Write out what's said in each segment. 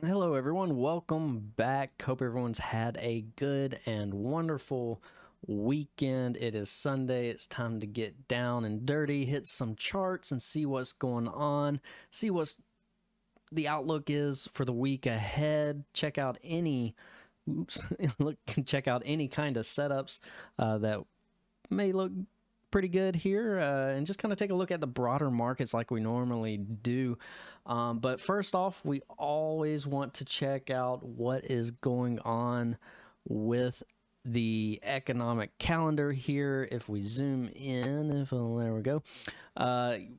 Hello, everyone. Welcome back. Hope everyone's had a good and wonderful weekend. It is Sunday. It's time to get down and dirty, hit some charts, and see what's going on. See what's the outlook is for the week ahead. Check out any check out any kind of setups that may look pretty good here, and just kind of take a look at the broader markets like we normally do. But first off, we always want to check out what is going on with the economic calendar here. If we zoom in, there we go.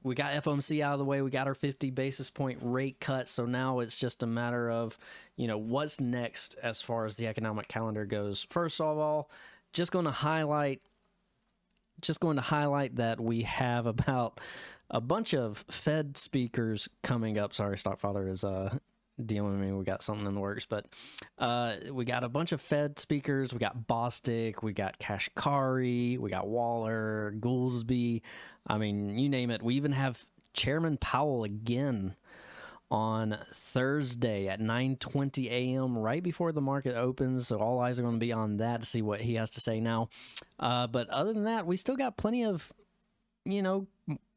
We got FOMC out of the way. We got our 50 basis point rate cut. So now it's just a matter of, what's next as far as the economic calendar goes. First of all, just going to highlight that we have about a bunch of Fed speakers coming up. Sorry, Stockfather is dealing with me. We got something in the works, but we got a bunch of Fed speakers. We got Bostic, we got Kashkari, we got Waller, Goolsby. I mean, you name it. We even have Chairman Powell again on Thursday at 9:20 a.m. right before the market opens. So all eyes are going to be on that to see what he has to say now. But other than that, we still got plenty of,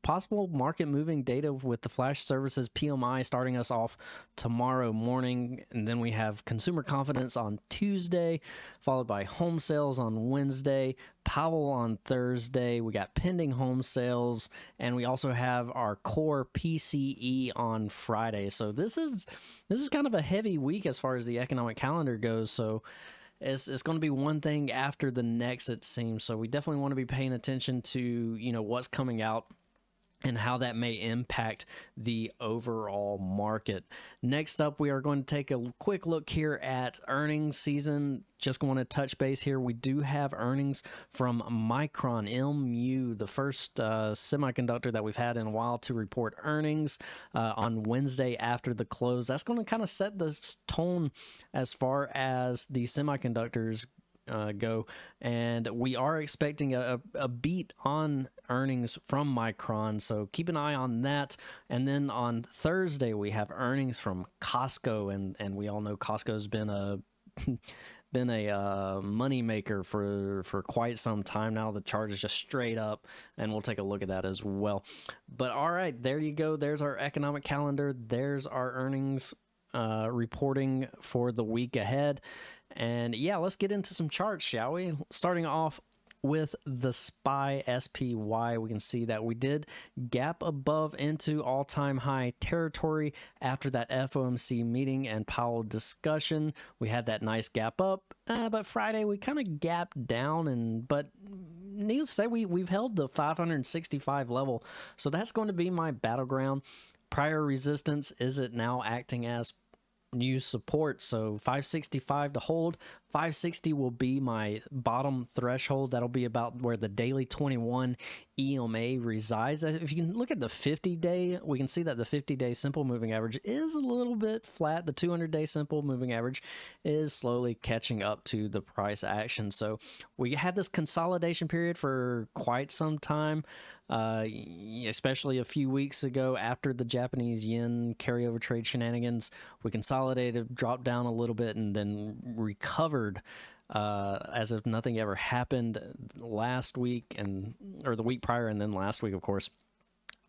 possible market moving data with the flash services PMI starting us off tomorrow morning. And then we have consumer confidence on Tuesday, followed by home sales on Wednesday, Powell on Thursday. We got pending home sales, and we also have our core PCE on Friday. So this is kind of a heavy week as far as the economic calendar goes. So it's going to be one thing after the next, it seems. So we definitely want to be paying attention to, what's coming out and how that may impact the overall market. Next up, we are going to take a quick look here at earnings season. Just going to touch base here. We do have earnings from Micron, MU, the first semiconductor that we've had in a while to report earnings on Wednesday after the close. That's going to kind of set the tone as far as the semiconductors go, and we are expecting a beat on earnings from Micron, so keep an eye on that. And then on Thursday we have earnings from Costco, and we all know Costco's been a money maker for quite some time now. The chart is just straight up, and we'll take a look at that as well. But all right, there you go. There's our economic calendar. There's our earnings reporting for the week ahead. And yeah, let's get into some charts, shall we? Starting off with the SPY SPY, we can see that we did gap above into all-time high territory after that FOMC meeting and Powell discussion. We had that nice gap up, but Friday we kind of gapped down, but needless to say, we've held the 565 level, so that's going to be my battleground. Prior resistance, is it now acting as new support? So 565 to hold. 560 will be my bottom threshold. That'll be about where the daily 21 EMA resides. If you can look at the 50-day, we can see that the 50-day simple moving average is a little bit flat. The 200-day simple moving average is slowly catching up to the price action. So we had this consolidation period for quite some time, especially a few weeks ago after the Japanese yen carryover trade shenanigans. We consolidated, dropped down a little bit, and then recovered as if nothing ever happened last week, or the week prior, and then last week, of course.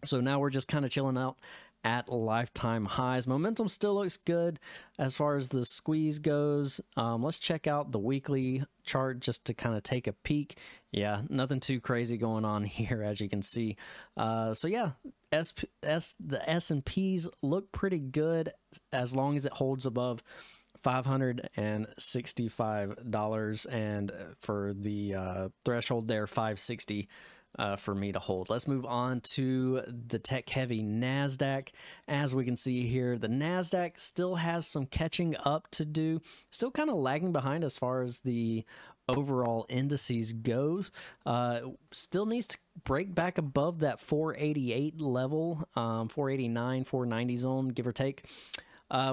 So now we're just kind of chilling out at lifetime highs. Momentum still looks good as far as the squeeze goes. Let's check out the weekly chart just to kind of take a peek. Yeah, nothing too crazy going on here, as you can see. So yeah, the S&Ps look pretty good as long as it holds above $565, and for the threshold there, 560 for me to hold. Let's move on to the tech-heavy NASDAQ. As we can see here, the NASDAQ still has some catching up to do, still kind of lagging behind as far as the overall indices goes. Still needs to break back above that 488 level, 489, 490 zone, give or take.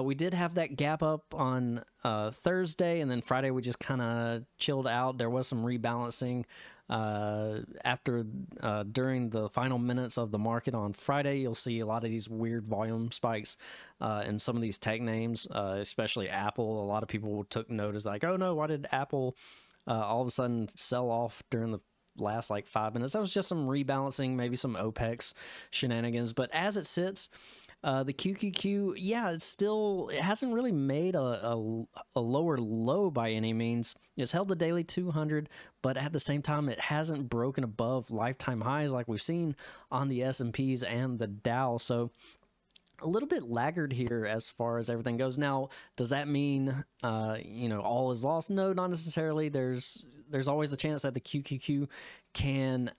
We did have that gap up on Thursday, and then Friday we just kind of chilled out. There was some rebalancing During the final minutes of the market on Friday, you'll see a lot of these weird volume spikes in some of these tech names, especially Apple. A lot of people took notice, like, oh no, why did Apple all of a sudden sell off during the last like 5 minutes? That was just some rebalancing, maybe some OPEX shenanigans. But as it sits, the QQQ, yeah, it hasn't really made a lower low by any means. It's held the daily 200, but at the same time, it hasn't broken above lifetime highs like we've seen on the S&Ps and the Dow. So a little bit laggard here as far as everything goes. Now, does that mean all is lost? No, not necessarily. There's always the chance that the QQQ can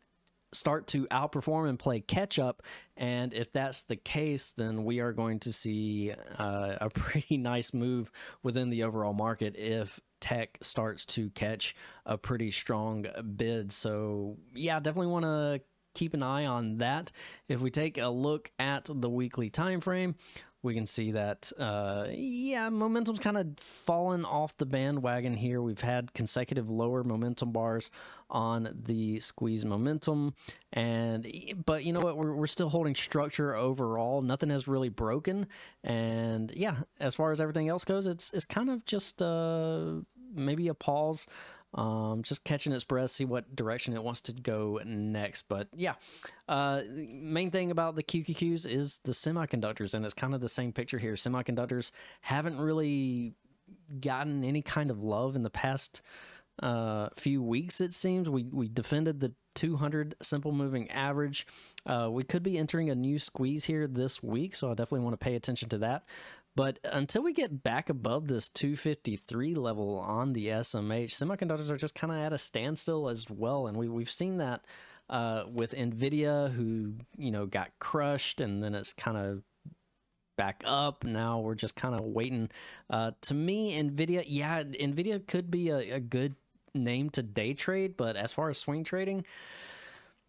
start to outperform and play catch up, and if that's the case, then we are going to see a pretty nice move within the overall market if tech starts to catch a pretty strong bid. So yeah, definitely want to keep an eye on that. If we take a look at the weekly time frame, we can see that, momentum's kind of fallen off the bandwagon here. We've had consecutive lower momentum bars on the squeeze momentum, but you know what? We're still holding structure overall. Nothing has really broken, and yeah, as far as everything else goes, it's kind of just maybe a pause. Just catching its breath, see what direction it wants to go next. But yeah, main thing about the QQQs is the semiconductors, and it's kind of the same picture here. Semiconductors haven't really gotten any kind of love in the past few weeks, it seems. We defended the 200 simple moving average. We could be entering a new squeeze here this week, so I definitely want to pay attention to that. But until we get back above this 253 level on the SMH, semiconductors are just kind of at a standstill as well. And we've seen that with NVIDIA, who, got crushed, and then it's kind of back up. Now we're just kind of waiting. To me, NVIDIA could be a good name to day trade, but as far as swing trading,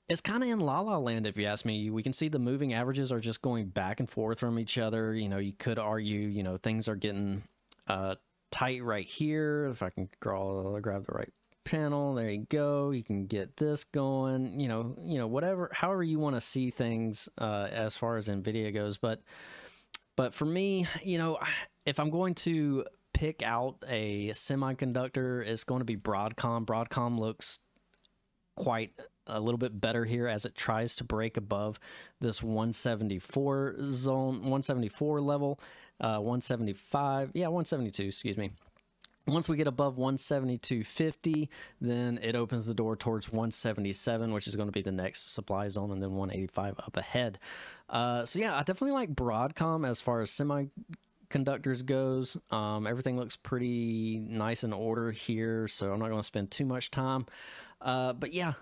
it's kind of in la-la land, if you ask me. We can see the moving averages are just going back and forth from each other. You could argue, things are getting tight right here. If I can grab the right panel, there you go. You can get this going, whatever, however you want to see things as far as NVIDIA goes. But for me, if I'm going to pick out a semiconductor, it's going to be Broadcom. Broadcom looks quite a little bit better here as it tries to break above this 174 level, 172, excuse me. Once we get above 172.50, then it opens the door towards 177, which is going to be the next supply zone, and then 185 up ahead. So yeah, I definitely like Broadcom as far as semiconductors goes. Everything looks pretty nice in order here, so I'm not going to spend too much time. But yeah,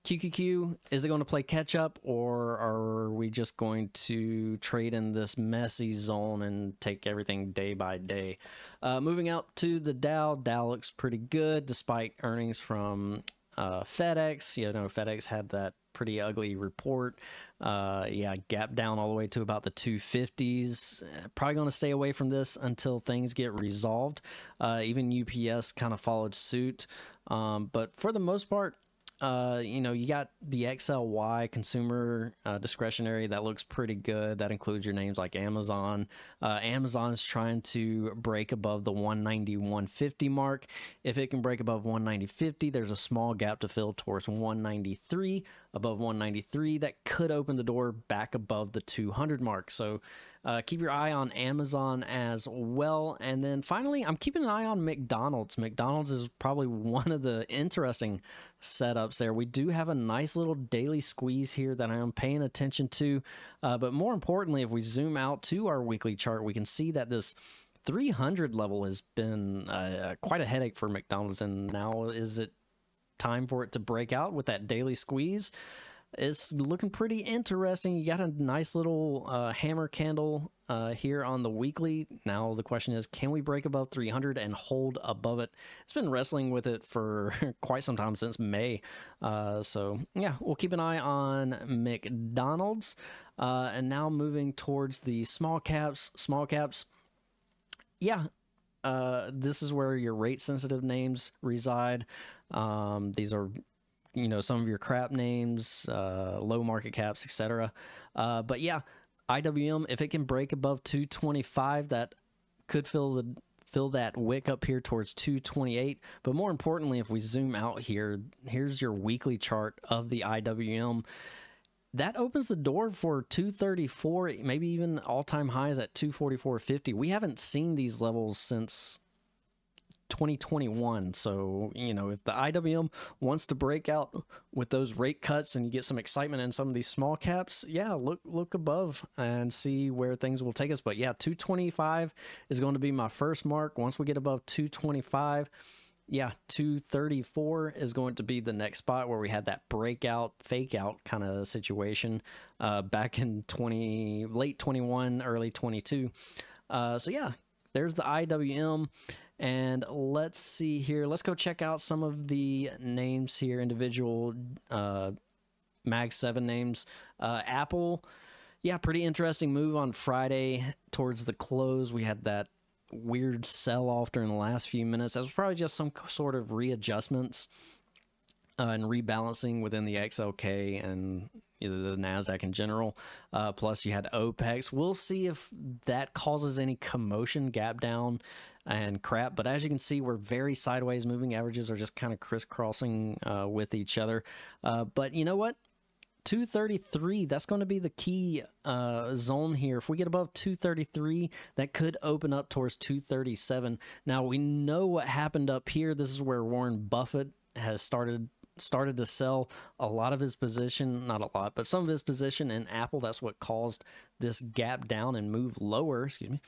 QQQ, is it going to play catch up, or are we just going to trade in this messy zone and take everything day by day? Moving out to the Dow, Dow looks pretty good despite earnings from FedEx. FedEx had that pretty ugly report. Gap down all the way to about the 250s. Probably going to stay away from this until things get resolved. Even UPS kind of followed suit. But for the most part, you got the XLY consumer discretionary that looks pretty good. That includes your names like Amazon. Amazon's trying to break above the 190-150 mark. If it can break above 190.50, there's a small gap to fill towards 193. Above 193, that could open the door back above the 200 mark. So keep your eye on Amazon as well. And then finally, I'm keeping an eye on McDonald's. McDonald's is probably one of the interesting setups there. We do have a nice little daily squeeze here that I am paying attention to. But more importantly, if we zoom out to our weekly chart, we can see that this 300 level has been quite a headache for McDonald's. And now is it time for it to break out with that daily squeeze? It's looking pretty interesting. You got a nice little hammer candle here on the weekly. Now the question is, can we break above 300 and hold above it? It's been wrestling with it for quite some time, since May. So yeah, we'll keep an eye on McDonald's. And now moving towards the small caps. Yeah, this is where your rate sensitive names reside. These are you know, some of your crap names, low market caps, etc. But yeah, IWM, if it can break above 225, that could fill that wick up here towards 228. But more importantly, if we zoom out here, here's your weekly chart of the IWM. That opens the door for 234, maybe even all-time highs at 244.50. We haven't seen these levels since 2021. So, you know, if the IWM wants to break out with those rate cuts and you get some excitement in some of these small caps, yeah, look above and see where things will take us. But yeah, 225 is going to be my first mark. Once we get above 225, yeah, 234 is going to be the next spot where we had that breakout, fake out kind of situation back in late 21, early 22. So yeah, there's the IWM. And let's see here. Let's go check out some of the names here, individual Mag 7 names. Apple, yeah, pretty interesting move on Friday towards the close. We had that weird sell-off during the last few minutes. That was probably just some sort of readjustments and rebalancing within the XLK and the NASDAQ in general. Plus, you had OPEX. We'll see if that causes any commotion, gap down, and crap. But as you can see, we're very sideways. Moving averages are just kind of crisscrossing with each other. But you know what? 233, that's going to be the key zone here. If we get above 233, that could open up towards 237. Now, we know what happened up here. This is where Warren Buffett has started to sell a lot of his position, not a lot, but some of his position in Apple. That's what caused this gap down and move lower, excuse me.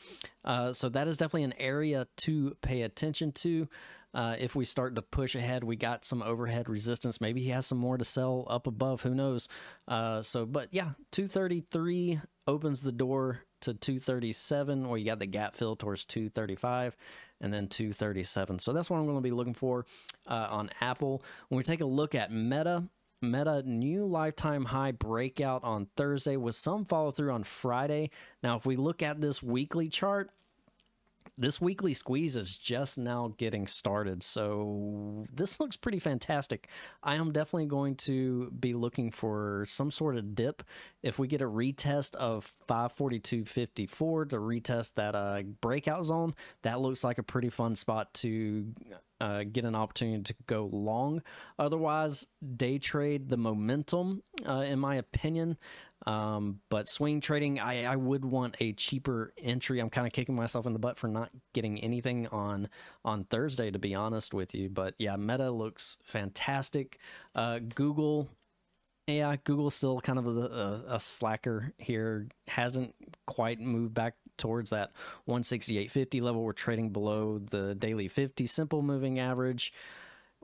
So that is definitely an area to pay attention to. If we start to push ahead, we got some overhead resistance. Maybe he has some more to sell up above, who knows. But yeah, 233 opens the door to 237, or you got the gap fill towards 235 and then 237. So that's what I'm going to be looking for on Apple. When we take a look at Meta, new lifetime high breakout on Thursday with some follow through on Friday. Now, if we look at this weekly chart, this weekly squeeze is just now getting started, so this looks pretty fantastic. I am definitely going to be looking for some sort of dip. If we get a retest of 542.54 to retest that breakout zone, that looks like a pretty fun spot to get an opportunity to go long. Otherwise, day trade the momentum, in my opinion. But swing trading, I would want a cheaper entry. I'm kind of kicking myself in the butt for not getting anything on Thursday, to be honest with you. But yeah, Meta looks fantastic. Google, yeah, Google's still kind of a slacker here. Hasn't quite moved back towards that 168.50 level. We're trading below the daily 50 simple moving average.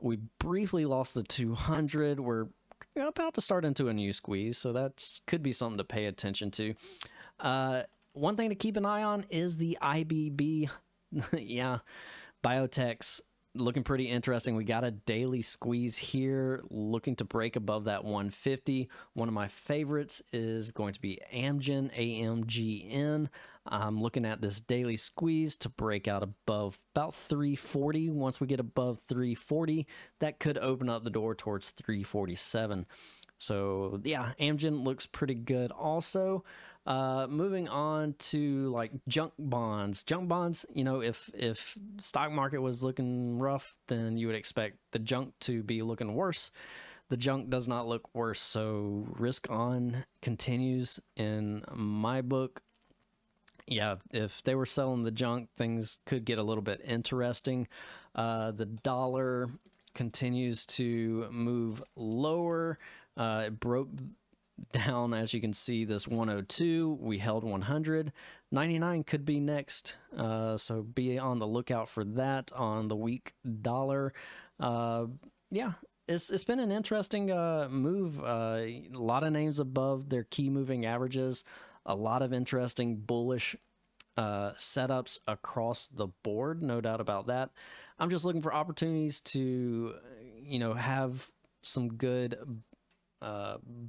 We briefly lost the 200. We're about to start into a new squeeze, so that could be something to pay attention to. One thing to keep an eye on is the IBB. Yeah, biotechs looking pretty interesting. We got a daily squeeze here, looking to break above that 150. One of my favorites is going to be Amgen, AMGN. I'm looking at this daily squeeze to break out above about 340. Once we get above 340, that could open up the door towards 347. So yeah, Amgen looks pretty good also. Moving on to like junk bonds. Junk bonds, you know, if stock market was looking rough, then you would expect the junk to be looking worse. The junk does not look worse, so risk on continues in my book. Yeah, if they were selling the junk, things could get a little bit interesting. The dollar continues to move lower. It broke down, as you can see, this 102. We held 100. 99 could be next, so be on the lookout for that on the week dollar. Yeah, it's been an interesting move. A lot of names above their key moving averages. A lot of interesting bullish setups across the board, no doubt about that. I'm just looking for opportunities to, you know, have some good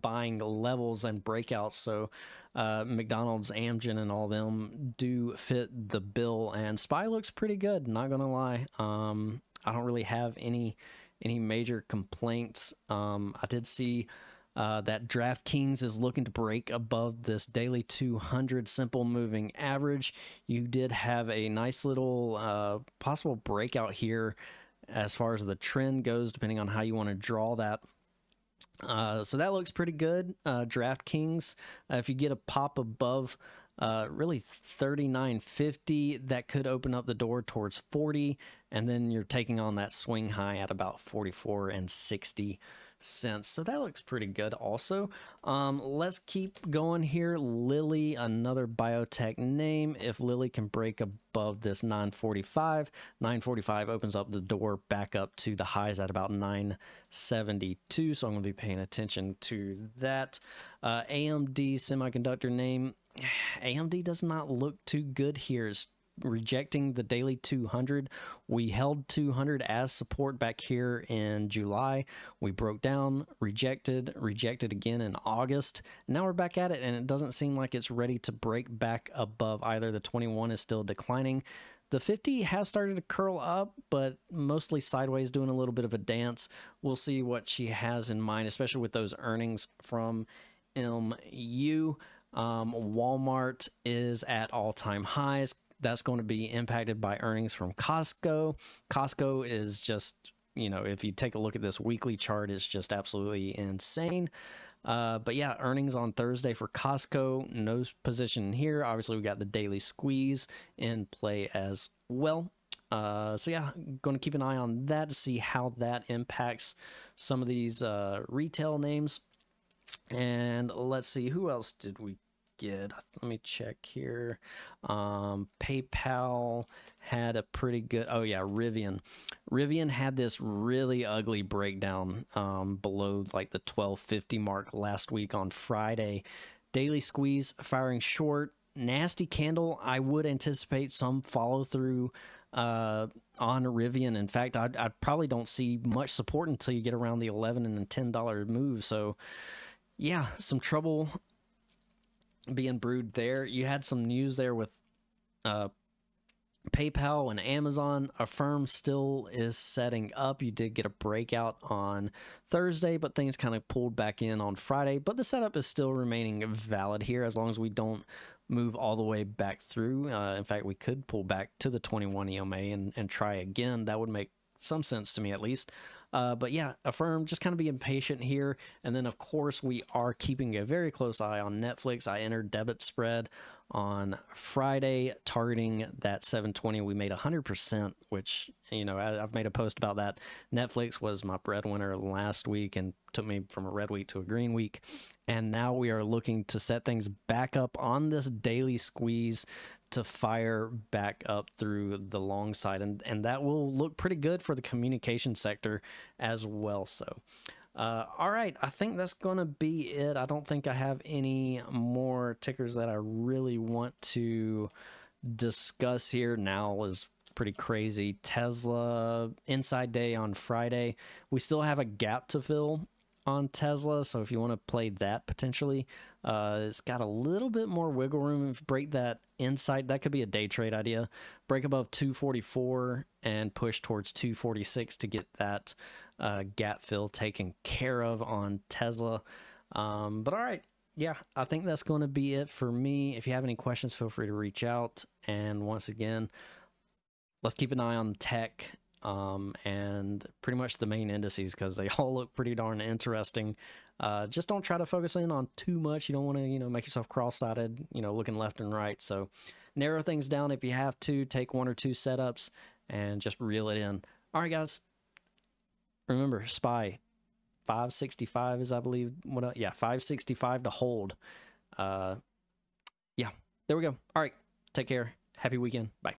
buying levels and breakouts. So McDonald's, Amgen, and all them do fit the bill, and SPY looks pretty good, not gonna lie. I don't really have any any major complaints. I did see that DraftKings is looking to break above this daily 200 simple moving average. You did have a nice little possible breakout here as far as the trend goes, depending on how you want to draw that. So that looks pretty good. DraftKings, if you get a pop above really 39.50, that could open up the door towards 40, and then you're taking on that swing high at about 44.60 cents. So that looks pretty good also. Let's keep going here. Lilly, another biotech name. If Lilly can break above this 945 opens up the door back up to the highs at about 972. So I'm going to be paying attention to that. AMD, semiconductor name. AMD does not look too good here. It's rejecting the daily 200. We held 200 as support back here in July. We broke down, rejected again in August. Now we're back at it, and it doesn't seem like it's ready to break back above either. The 21 is still declining. The 50 has started to curl up, but mostly sideways, doing a little bit of a dance. We'll see what she has in mind, especially with those earnings from MU. Walmart is at all-time highs. That's going to be impacted by earnings from Costco. Costco is just, you know, if you take a look at this weekly chart, it's just absolutely insane. But yeah, earnings on Thursday for Costco. No position here. Obviously, we got the daily squeeze in play as well. So yeah, going to keep an eye on that to see how that impacts some of these retail names. And let's see, who else did we get? Let me check here. PayPal had a pretty good, oh yeah, Rivian had this really ugly breakdown below like the 1250 mark last week on Friday. Daily squeeze firing short, nasty candle. I would anticipate some follow through on Rivian. In fact, I probably don't see much support until you get around the $11 and $10 move. So yeah, some trouble being brewed there. You had some news there with PayPal and Amazon. Affirm still is setting up. You did get a breakout on Thursday, but things kind of pulled back in on Friday. But the setup is still remaining valid here as long as we don't move all the way back through. In fact, we could pull back to the 21 EMA and try again. That would make some sense to me at least. But yeah, Affirm, just kind of being patient here. And then, of course, we are keeping a very close eye on Netflix. I entered debit spread on Friday, targeting that 720. We made 100%, which, you know, I've made a post about that. Netflix was my breadwinner last week and took me from a red week to a green week. And now we are looking to set things back up on this daily squeeze to fire back up through the long side, and that will look pretty good for the communication sector as well. So all right, I think that's gonna be it. I don't think I have any more tickers that I really want to discuss here. Now is pretty crazy. Tesla inside day on Friday. We still have a gap to fill on Tesla, so if you want to play that potentially, it's got a little bit more wiggle room. If you break that inside, that could be a day trade idea. Break above 244 and push towards 246 to get that gap fill taken care of on Tesla. But all right, yeah, I think that's going to be it for me. If you have any questions, feel free to reach out. And once again, let's keep an eye on tech and pretty much the main indices, because they all look pretty darn interesting. Just don't try to focus in on too much. You don't want to, you know, make yourself cross-sided, you know, looking left and right. So narrow things down if you have to. Take one or two setups and just reel it in. All right, guys. Remember, SPY 565 is, I believe, yeah, 565 to hold. Yeah, there we go. All right, take care. Happy weekend. Bye.